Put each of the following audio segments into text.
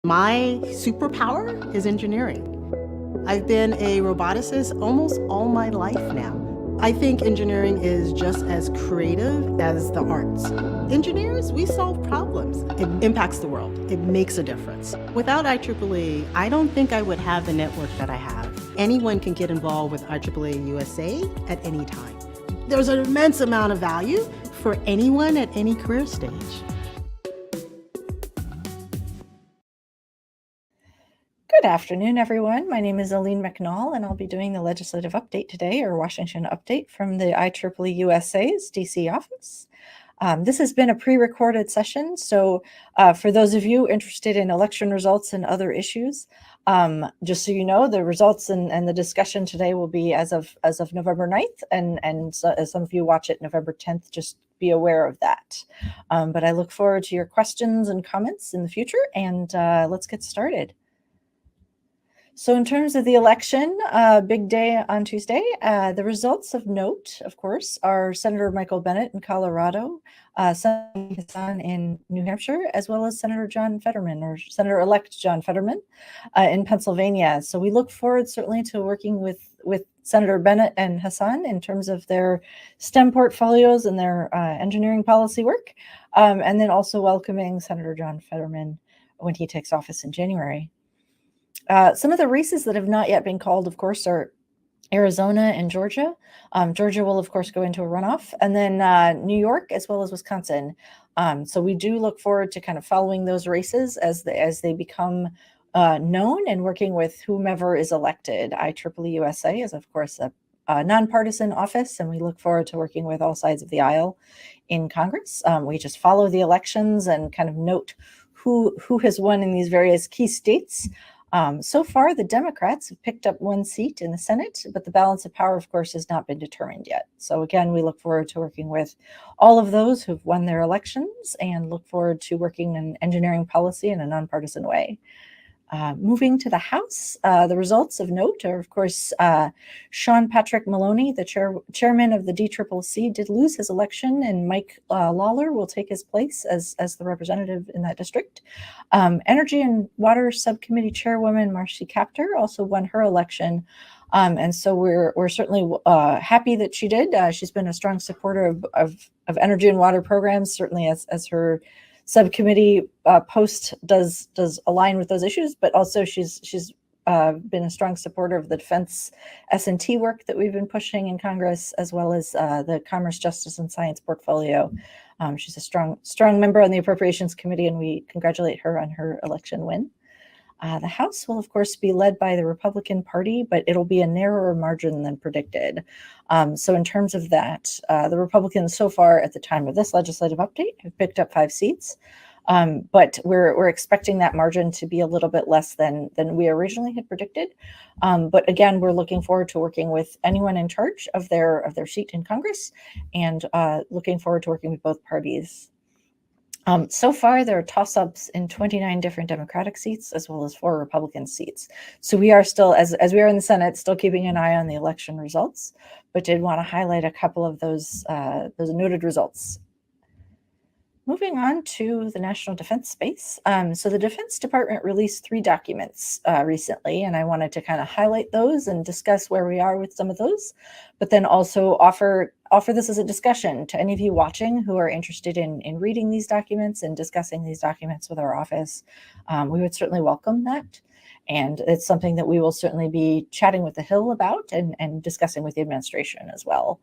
My superpower is engineering. I've been a roboticist almost all my life now. I think engineering is just as creative as the arts. Engineers, we solve problems. It impacts the world. It makes a difference. Without IEEE, I don't think I would have the network that I have. Anyone can get involved with IEEE USA at any time. There's an immense amount of value for anyone at any career stage. Good afternoon, everyone. My name is Aline McNall, and I'll be doing the legislative update today, or Washington update, from the IEEE-USA's DC office. This has been a pre-recorded session, so for those of you interested in election results and other issues, just so you know, the results and the discussion today will be as of November 9th, and so, as some of you watch it November 10th, just be aware of that. But I look forward to your questions and comments in the future, and let's get started. So in terms of the election, big day on Tuesday, the results of note, of course, are Senator Michael Bennet in Colorado, Senator Hassan in New Hampshire, as well as Senator John Fetterman, or Senator-elect John Fetterman in Pennsylvania. So we look forward certainly to working with Senator Bennet and Hassan in terms of their STEM portfolios and their engineering policy work, and then also welcoming Senator John Fetterman when he takes office in January. Some of the races that have not yet been called, of course, are Arizona and Georgia. Georgia will, of course, go into a runoff, and then New York as well as Wisconsin. So we do look forward to kind of following those races as they become known, and working with whomever is elected. IEEE USA is, of course, a nonpartisan office, and we look forward to working with all sides of the aisle in Congress. We just follow the elections and kind of note who has won in these various key states. So far, the Democrats have picked up one seat in the Senate, but the balance of power, of course, has not been determined yet. So again, we look forward to working with all of those who've won their elections, and look forward to working in engineering policy in a nonpartisan way. Moving to the House, the results of note are, of course, Sean Patrick Maloney, the chairman of the DCCC, did lose his election, and Mike Lawler will take his place as the representative in that district. Energy and Water Subcommittee Chairwoman Marcy Kaptur also won her election, and so we're certainly happy that she did. She's been a strong supporter of energy and water programs, certainly as her subcommittee post does align with those issues, but also she's been a strong supporter of the defense S&T work that we've been pushing in Congress, as well as the Commerce, Justice, and Science portfolio. She's a strong member on the Appropriations Committee, and we congratulate her on her election win. The House will, of course, be led by the Republican Party, but it'll be a narrower margin than predicted. So in terms of that, the Republicans so far at the time of this legislative update have picked up 5 seats, but we're expecting that margin to be a little bit less than we originally had predicted. But again, we're looking forward to working with anyone in charge of their seat in Congress, and looking forward to working with both parties. So far, there are toss-ups in 29 different Democratic seats, as well as 4 Republican seats. So we are still, as we are in the Senate, still keeping an eye on the election results, but did want to highlight a couple of those noted results. Moving on to the national defense space. So the Defense Department released 3 documents recently, and I wanted to kind of highlight those and discuss where we are with some of those, but then also offer this as a discussion to any of you watching who are interested in reading these documents and discussing these documents with our office. We would certainly welcome that. And it's something that we will certainly be chatting with the Hill about and discussing with the administration as well.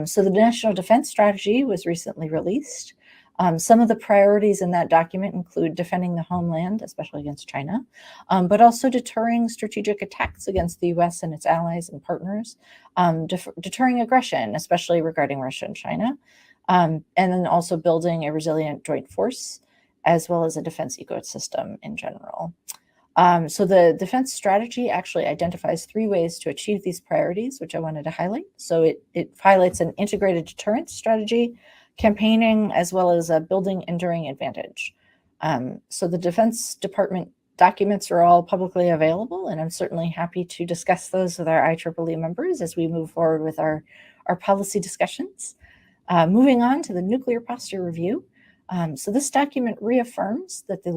So the National Defense Strategy was recently released. Some of the priorities in that document include defending the homeland, especially against China, but also deterring strategic attacks against the U.S. and its allies and partners, deterring aggression, especially regarding Russia and China, and then also building a resilient joint force, as well as a defense ecosystem in general. So the defense strategy actually identifies 3 ways to achieve these priorities, which I wanted to highlight. So it highlights an integrated deterrence strategy, campaigning, as well as building enduring advantage. So the Defense Department documents are all publicly available, and I'm certainly happy to discuss those with our IEEE members as we move forward with our policy discussions. Moving on to the Nuclear Posture Review. So this document reaffirms that the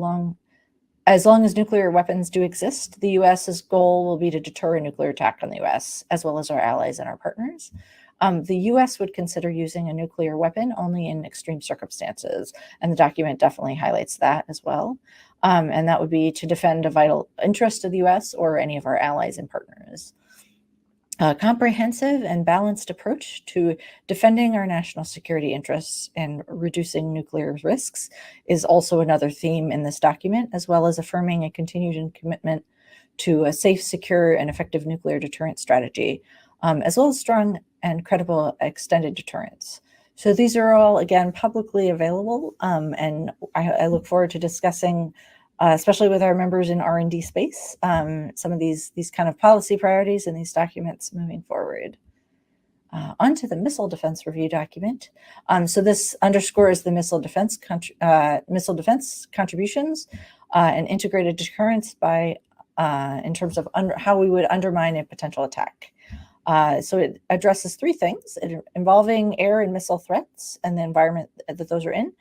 as long as nuclear weapons do exist, the U.S.'s goal will be to deter a nuclear attack on the U.S., as well as our allies and our partners. The U.S. would consider using a nuclear weapon only in extreme circumstances, and the document definitely highlights that as well. And that would be to defend a vital interest of the U.S. or any of our allies and partners. A comprehensive and balanced approach to defending our national security interests and reducing nuclear risks is also another theme in this document, as well as affirming a continued commitment to a safe, secure, and effective nuclear deterrent strategy, as well as strong and credible extended deterrents. So these are all, again, publicly available, and I look forward to discussing especially with our members in R&D space, some of these kind of policy priorities and these documents moving forward. Onto the Missile Defense Review document. So this underscores the missile defense contributions and integrated deterrence by in terms of how we would undermine a potential attack. So it addresses three things involving air and missile threats and the environment that those are in.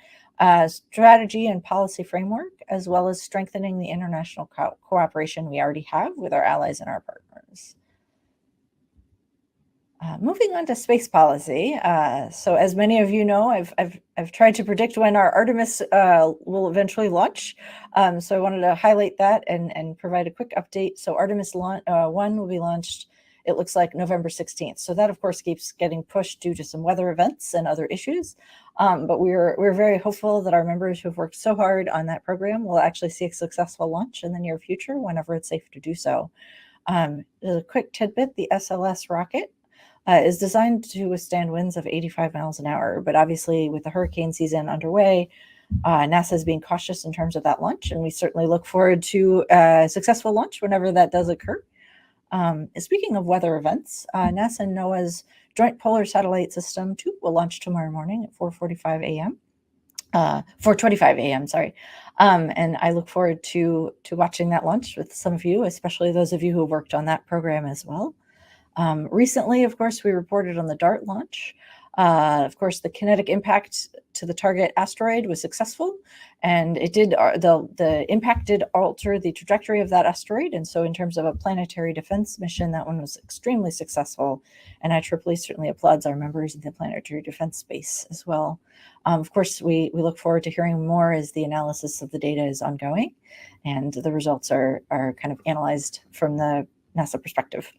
Strategy and policy framework, as well as strengthening the international cooperation we already have with our allies and our partners. Moving on to space policy. So as many of you know, I've tried to predict when our Artemis will eventually launch. So I wanted to highlight that and provide a quick update. So Artemis 1 will be launched, it looks like November 16th. So that, of course, keeps getting pushed due to some weather events and other issues. But we're very hopeful that our members who've worked so hard on that program will actually see a successful launch in the near future whenever it's safe to do so. As a quick tidbit, the SLS rocket is designed to withstand winds of 85 miles an hour. But obviously, with the hurricane season underway, NASA is being cautious in terms of that launch. And we certainly look forward to a successful launch whenever that does occur. Speaking of weather events, NASA and NOAA's Joint Polar Satellite System 2 will launch tomorrow morning at 4:45 a.m. 4:25 a.m. Sorry, and I look forward to watching that launch with some of you, especially those of you who worked on that program as well. Recently, of course, we reported on the DART launch. Of course, the kinetic impact to the target asteroid was successful, and it did the impact did alter the trajectory of that asteroid. And so, in terms of a planetary defense mission, that one was extremely successful. And IEEE certainly applauds our members in the planetary defense space as well. Of course, we look forward to hearing more as the analysis of the data is ongoing, and the results are kind of analyzed from the NASA perspective.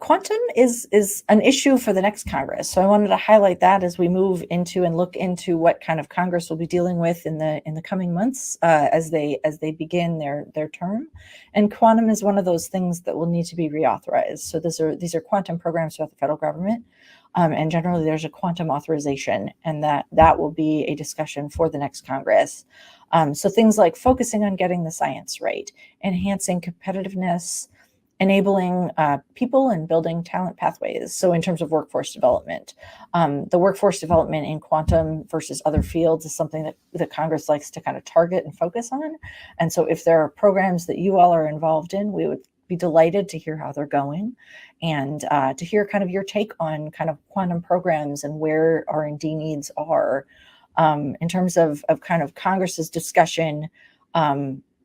Quantum is an issue for the next Congress, so I wanted to highlight that as we move into and look into what kind of Congress will be dealing with in the coming months as they begin their term. And quantum is one of those things that will need to be reauthorized. So these are quantum programs throughout the federal government, and generally there's a quantum authorization, and that will be a discussion for the next Congress. So things like focusing on getting the science right, enhancing competitiveness, enabling people and building talent pathways. So in terms of workforce development, the workforce development in quantum versus other fields is something that Congress likes to kind of target and focus on. And so if there are programs that you all are involved in, we would be delighted to hear how they're going and to hear kind of your take on kind of quantum programs and where R&D needs are in terms of kind of Congress's discussion,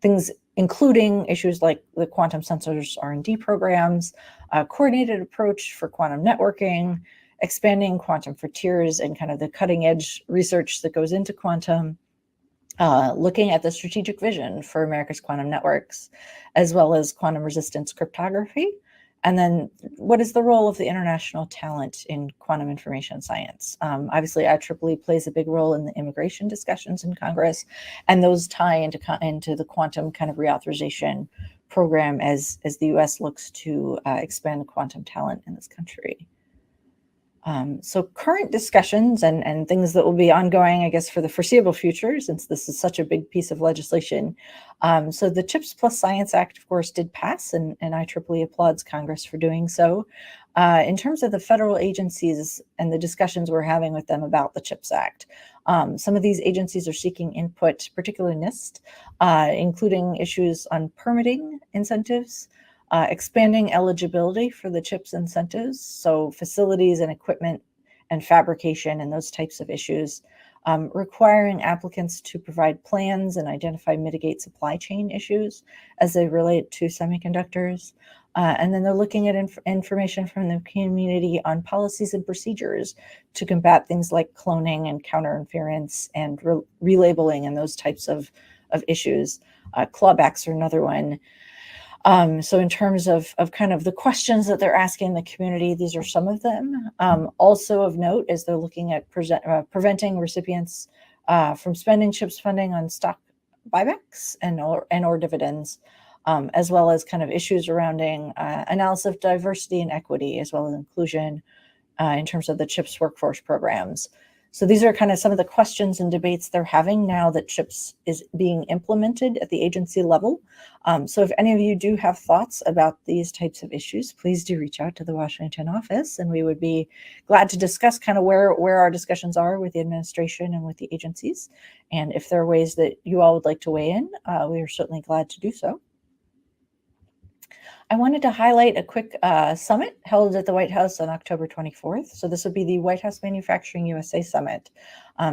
things including issues like the quantum sensors R&D programs, a coordinated approach for quantum networking, expanding quantum frontiers and kind of the cutting edge research that goes into quantum, looking at the strategic vision for America's quantum networks, as well as quantum resistance cryptography. And then what is the role of the international talent in quantum information science? Obviously, IEEE plays a big role in the immigration discussions in Congress, and those tie into the quantum kind of reauthorization program as the U.S. looks to expand quantum talent in this country. So current discussions and things that will be ongoing, I guess, for the foreseeable future, since this is such a big piece of legislation. So the CHIPS Plus Science Act, of course, did pass, and IEEE applauds Congress for doing so. In terms of the federal agencies and the discussions we're having with them about the CHIPS Act, some of these agencies are seeking input, particularly NIST, including issues on permitting incentives, expanding eligibility for the CHIPS incentives, so facilities and equipment and fabrication and those types of issues, requiring applicants to provide plans and identify mitigate supply chain issues as they relate to semiconductors. And then they're looking at information from the community on policies and procedures to combat things like cloning and counterinference and relabeling and those types of issues. Clawbacks are another one. So in terms of kind of the questions that they're asking the community, these are some of them. Also of note is they're looking at preventing recipients from spending CHIPS funding on stock buybacks and or dividends, as well as kind of issues surrounding analysis of diversity and equity, as well as inclusion in terms of the CHIPS workforce programs. So these are kind of some of the questions and debates they're having now that CHIPS is being implemented at the agency level. So if any of you do have thoughts about these types of issues, please do reach out to the Washington office, and we would be glad to discuss kind of where our discussions are with the administration and with the agencies. And if there are ways that you all would like to weigh in, we are certainly glad to do so. I wanted to highlight a quick summit held at the White House on October 24th. So this would be the White House Manufacturing USA Summit.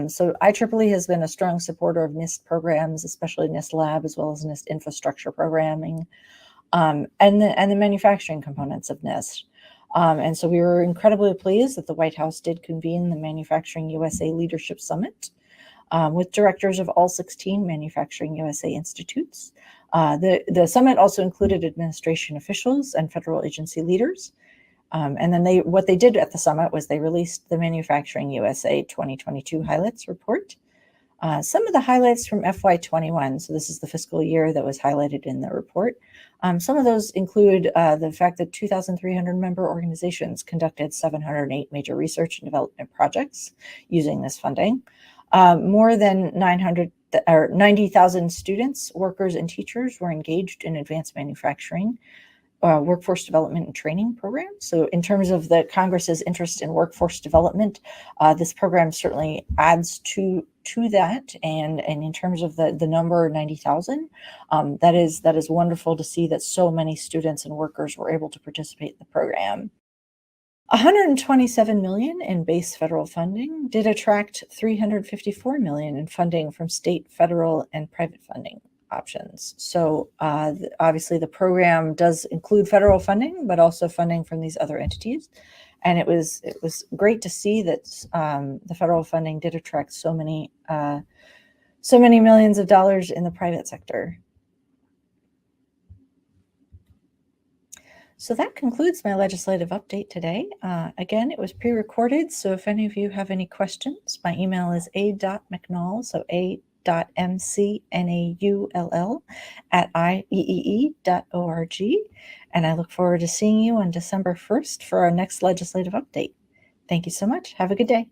So IEEE has been a strong supporter of NIST programs, especially NIST Lab, as well as NIST infrastructure programming, and the manufacturing components of NIST. And so we were incredibly pleased that the White House did convene the Manufacturing USA Leadership Summit with directors of all 16 Manufacturing USA institutes. The summit also included administration officials and federal agency leaders. And then what they did at the summit was they released the Manufacturing USA 2022 highlights report. Some of the highlights from FY21, so this is the fiscal year that was highlighted in the report. Some of those include the fact that 2,300 member organizations conducted 708 major research and development projects using this funding. More than 90,000 students, workers, and teachers were engaged in advanced manufacturing, workforce development and training programs. So in terms of the Congress's interest in workforce development, this program certainly adds to that. And in terms of the number 90,000, that is wonderful to see that so many students and workers were able to participate in the program. $127 million in base federal funding did attract $354 million in funding from state, federal, and private funding options. So obviously the program does include federal funding, but also funding from these other entities. And it was great to see that the federal funding did attract so many millions of dollars in the private sector. So that concludes my legislative update today. Again, it was pre-recorded, so if any of you have any questions, my email is a.mcnall, so a.mcnaull@IEEE.org, and I look forward to seeing you on December 1st for our next legislative update. Thank you so much. Have a good day.